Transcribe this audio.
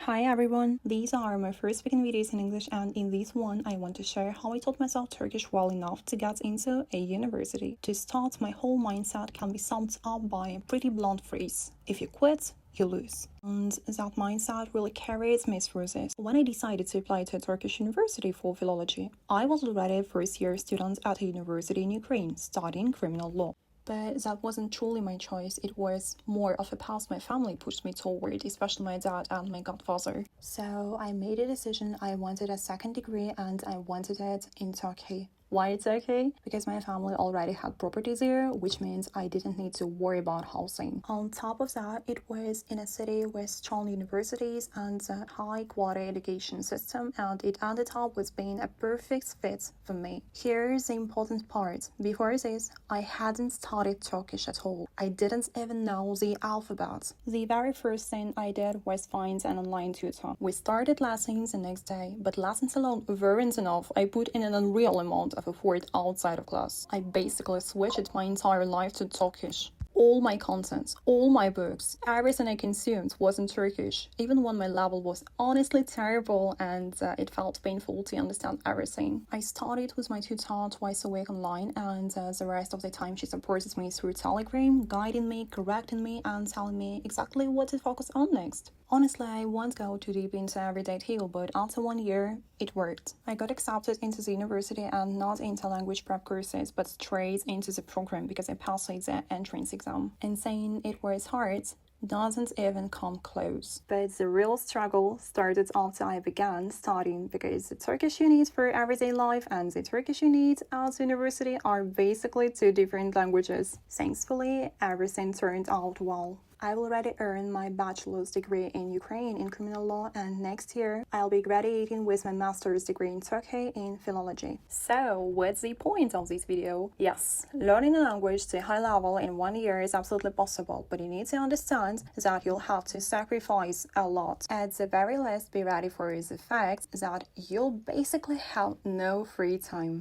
Hi everyone, these are my first speaking videos in English, and in this one I want to share how I taught myself Turkish well enough to get into a university. To start, my whole mindset can be summed up by a pretty blunt phrase: if you quit, you lose. And that mindset really carries me through this. When I decided to apply to a Turkish university for philology, I was already a first-year student at a university in Ukraine studying criminal law. But that wasn't truly my choice. It was more of a path my family pushed me toward, especially my dad and my godfather. So I made a decision. I wanted a second degree and I wanted it in Turkey. Why Turkey? Because my family already had properties there, which means I didn't need to worry about housing. On top of that, it was in a city with strong universities and a high-quality education system, and it ended up with being a perfect fit for me. Here's the important part. Before this, I hadn't studied Turkish at all. I didn't even know the alphabet. The very first thing I did was find an online tutor. We started lessons the next day, but lessons alone weren't enough. I put in an unreal amount of effort outside of class. I basically switched my entire life to Turkish. All my content, all my books, everything I consumed was in Turkish, even when my level was honestly terrible and it felt painful to understand everything. I studied with my tutor twice a week online, and the rest of the time she supported me through Telegram, guiding me, correcting me, and telling me exactly what to focus on next. Honestly, I won't go too deep into every detail, but after 1 year, it worked. I got accepted into the university, and not into language prep courses, but straight into the program because I passed the entrance exam. And saying it was hard doesn't even come close. But the real struggle started after I began studying, because the Turkish you need for everyday life and the Turkish you need at university are basically two different languages. Thankfully, everything turned out well. I've already earned my bachelor's degree in Ukraine in criminal law, and next year I'll be graduating with my master's degree in Turkey in philology. So, what's the point of this video? Yes, learning a language to a high level in 1 year is absolutely possible, but you need to understand that you'll have to sacrifice a lot. At the very least, be ready for the fact that you'll basically have no free time.